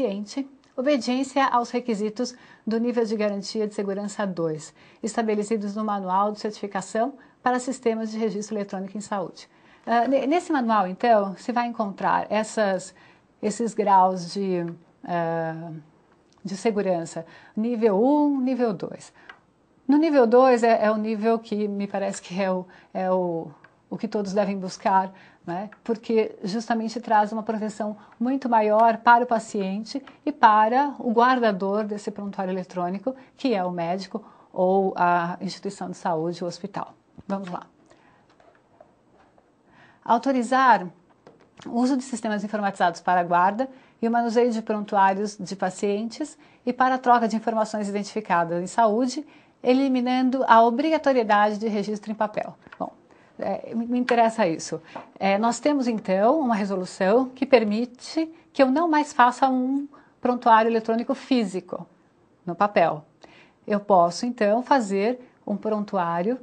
paciente, obediência aos requisitos do nível de garantia de segurança 2, estabelecidos no Manual de Certificação para Sistemas de Registro Eletrônico em Saúde. Nesse manual, então, se vai encontrar esses graus de segurança, nível 1, nível 2. No nível 2 é o nível que me parece que é o que todos devem buscar, né? Porque justamente traz uma proteção muito maior para o paciente e para o guardador desse prontuário eletrônico, que é o médico ou a instituição de saúde, o hospital. Vamos lá. Autorizar o uso de sistemas informatizados para a guarda e o manuseio de prontuários de pacientes e para a troca de informações identificadas em saúde, eliminando a obrigatoriedade de registro em papel. Bom, me interessa isso. Nós temos, então, uma resolução que permite que eu não mais faça um prontuário eletrônico físico no papel. Eu posso, então, fazer um prontuário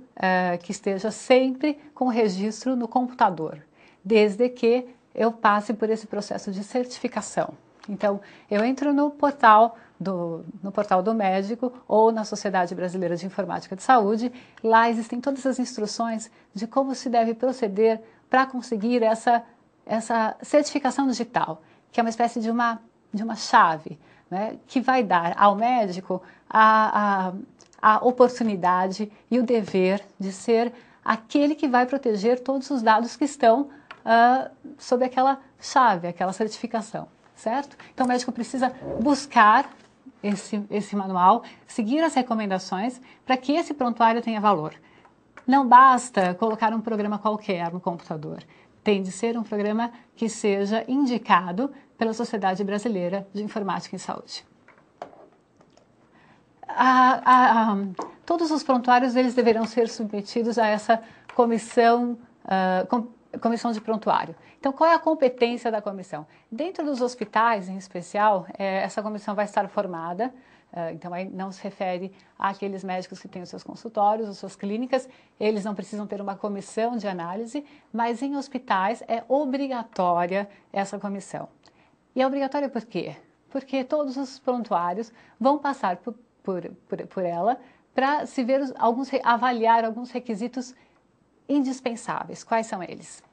que esteja sempre com registro no computador, desde que eu passe por esse processo de certificação. Então, eu entro no portal do médico ou na Sociedade Brasileira de Informática de Saúde. Lá existem todas as instruções de como se deve proceder para conseguir essa certificação digital, que é uma espécie de uma chave, né, que vai dar ao médico a oportunidade e o dever de ser aquele que vai proteger todos os dados que estão sob aquela chave, aquela certificação, certo? Então o médico precisa buscar esse manual, seguir as recomendações para que esse prontuário tenha valor. Não basta colocar um programa qualquer no computador, tem de ser um programa que seja indicado pela Sociedade Brasileira de Informática em Saúde. Todos os prontuários eles deverão ser submetidos a essa comissão de prontuário. Então, qual é a competência da comissão? Dentro dos hospitais, em especial, essa comissão vai estar formada, então aí não se refere àqueles médicos que têm os seus consultórios, as suas clínicas, eles não precisam ter uma comissão de análise, mas em hospitais é obrigatória essa comissão. E é obrigatória por quê? Porque todos os prontuários vão passar por ela para se ver avaliar alguns requisitos indispensáveis. Quais são eles?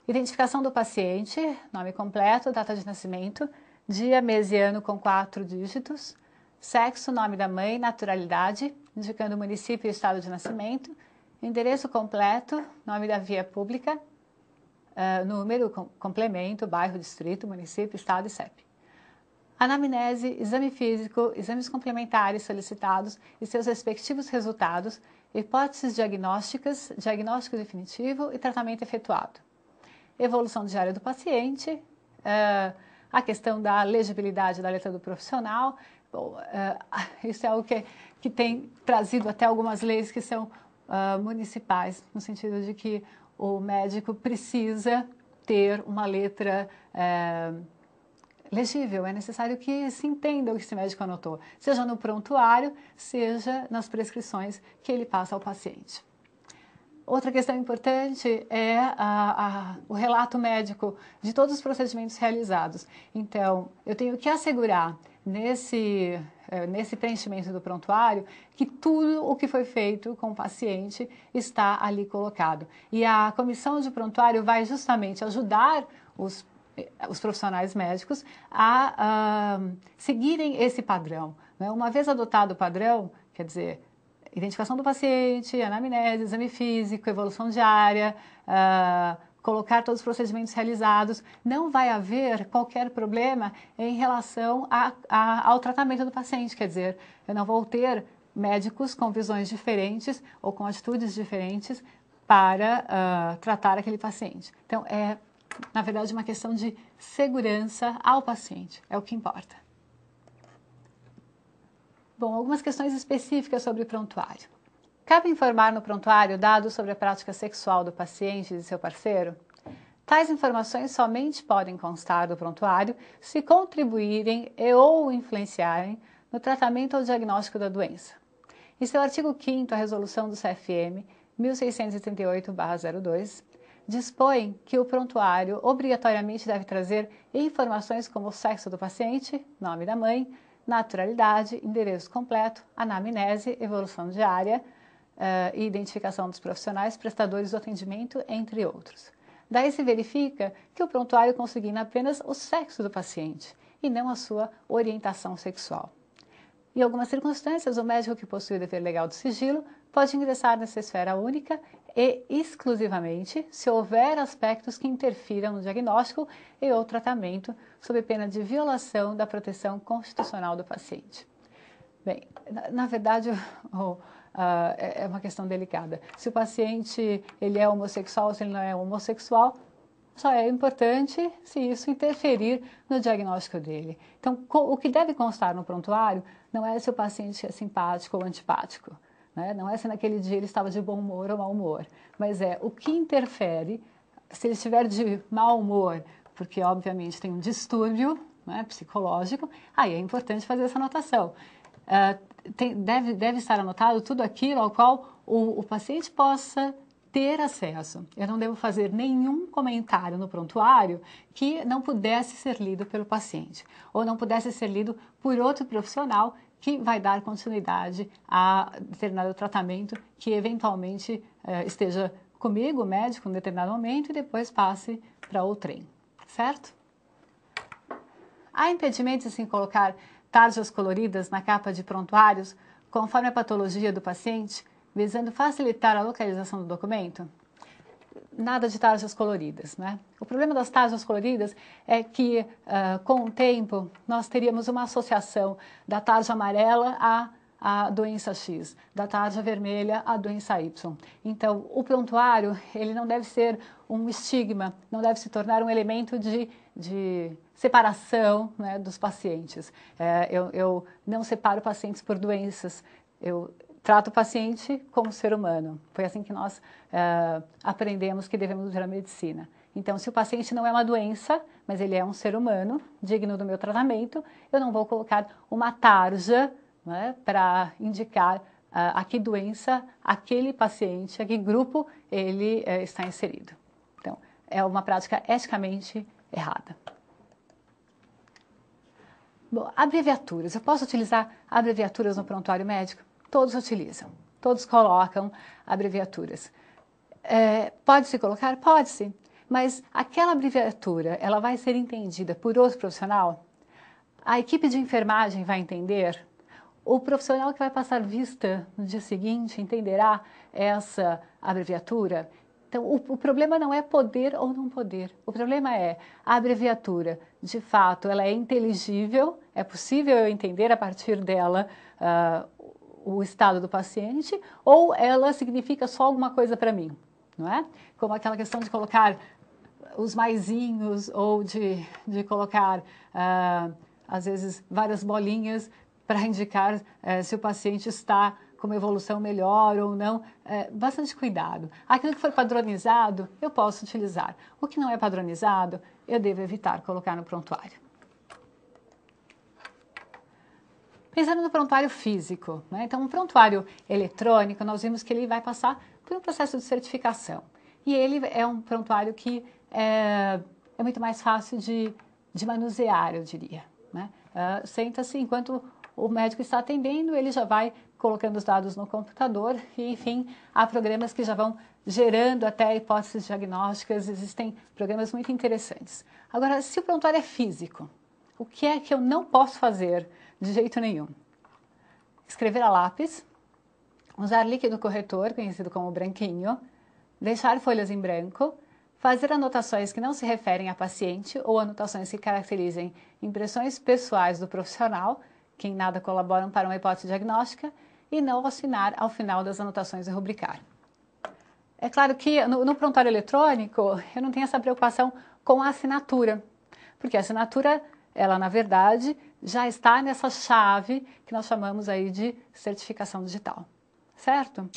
Identificação do paciente, nome completo, data de nascimento, dia, mês e ano com 4 dígitos, sexo, nome da mãe, naturalidade, indicando o município e o estado de nascimento, endereço completo, nome da via pública, número, complemento, bairro, distrito, município, estado e CEP. Anamnese, exame físico, exames complementares solicitados e seus respectivos resultados, hipóteses diagnósticas, diagnóstico definitivo e tratamento efetuado. Evolução diária do paciente, a questão da legibilidade da letra do profissional. Bom, isso é algo que tem trazido até algumas leis que são municipais, no sentido de que o médico precisa ter uma letra legível, é necessário que se entenda o que esse médico anotou, seja no prontuário, seja nas prescrições que ele passa ao paciente. Outra questão importante é o relato médico de todos os procedimentos realizados. Então, eu tenho que assegurar nesse preenchimento do prontuário que tudo o que foi feito com o paciente está ali colocado. E a comissão de prontuário vai justamente ajudar os profissionais médicos a seguirem esse padrão, né? Uma vez adotado o padrão, quer dizer, identificação do paciente, anamnese, exame físico, evolução diária, colocar todos os procedimentos realizados, não vai haver qualquer problema em relação ao tratamento do paciente, quer dizer, eu não vou ter médicos com visões diferentes ou com atitudes diferentes para tratar aquele paciente. Então, na verdade, uma questão de segurança ao paciente, é o que importa. Bom, algumas questões específicas sobre prontuário. Cabe informar no prontuário dados sobre a prática sexual do paciente e de seu parceiro? Tais informações somente podem constar do prontuário se contribuírem ou influenciarem no tratamento ou diagnóstico da doença. Em seu artigo 5º, a resolução do CFM 1638/02 dispõe que o prontuário obrigatoriamente deve trazer informações como o sexo do paciente, nome da mãe, naturalidade, endereço completo, anamnese, evolução diária e identificação dos profissionais, prestadores do atendimento, entre outros. Daí se verifica que o prontuário consigna apenas o sexo do paciente e não a sua orientação sexual. Em algumas circunstâncias, o médico que possui o dever legal de sigilo pode ingressar nessa esfera única e exclusivamente se houver aspectos que interfiram no diagnóstico e ou tratamento, sob pena de violação da proteção constitucional do paciente. Bem, na verdade, é uma questão delicada. Se o paciente ele é homossexual ou se ele não é homossexual, só é importante se isso interferir no diagnóstico dele. Então, o que deve constar no prontuário não é se o paciente é simpático ou antipático, né? Não é se naquele dia ele estava de bom humor ou mau humor, mas é o que interfere, se ele estiver de mau humor, porque obviamente tem um distúrbio, né, psicológico, aí é importante fazer essa anotação. Deve estar anotado tudo aquilo ao qual o paciente possa ter acesso. Eu não devo fazer nenhum comentário no prontuário que não pudesse ser lido pelo paciente ou não pudesse ser lido por outro profissional que vai dar continuidade a determinado tratamento que eventualmente esteja comigo, o médico, em determinado momento, e depois passe para outrem, certo? Há impedimentos em colocar tarjas coloridas na capa de prontuários conforme a patologia do paciente, visando facilitar a localização do documento? Nada de tarjas coloridas, né? O problema das tarjas coloridas é que, com o tempo, nós teríamos uma associação da tarja amarela à doença X, da tarja vermelha à doença Y. Então, o prontuário, ele não deve ser um estigma, não deve se tornar um elemento de separação, né, dos pacientes. Eu não separo pacientes por doenças, eu trato o paciente como ser humano. Foi assim que nós aprendemos que devemos ver a medicina. Então, se o paciente não é uma doença, mas ele é um ser humano, digno do meu tratamento, eu não vou colocar uma tarja, né, para indicar a que doença aquele paciente, a que grupo ele está inserido. Então, é uma prática eticamente errada. Bom, abreviaturas. Eu posso utilizar abreviaturas no prontuário médico? Todos utilizam, todos colocam abreviaturas. Pode-se colocar? Pode-se, mas aquela abreviatura, ela vai ser entendida por outro profissional? A equipe de enfermagem vai entender? O profissional que vai passar vista no dia seguinte entenderá essa abreviatura? Então, o problema não é poder ou não poder. O problema é a abreviatura, de fato, ela é inteligível, é possível eu entender a partir dela o estado do paciente, ou ela significa só alguma coisa para mim, não é? Como aquela questão de colocar os maisinhos ou de colocar, às vezes, várias bolinhas para indicar se o paciente está com uma evolução melhor ou não. Bastante cuidado. Aquilo que for padronizado, eu posso utilizar. O que não é padronizado, eu devo evitar colocar no prontuário. Pensando no prontuário físico, né? Então, um prontuário eletrônico, nós vimos que ele vai passar por um processo de certificação. E ele é um prontuário que é muito mais fácil de manusear, eu diria, né? Senta-se, enquanto o médico está atendendo, ele já vai colocando os dados no computador e, enfim, há programas que já vão gerando até hipóteses diagnósticas, existem programas muito interessantes. Agora, se o prontuário é físico, o que é que eu não posso fazer de jeito nenhum? Escrever a lápis, usar líquido corretor, conhecido como branquinho, deixar folhas em branco, fazer anotações que não se referem a paciente ou anotações que caracterizem impressões pessoais do profissional, que em nada colaboram para uma hipótese diagnóstica, e não assinar ao final das anotações e rubricar. É claro que no prontuário eletrônico eu não tenho essa preocupação com a assinatura, porque a assinatura, ela na verdade já está nessa chave que nós chamamos aí de certificação digital, certo?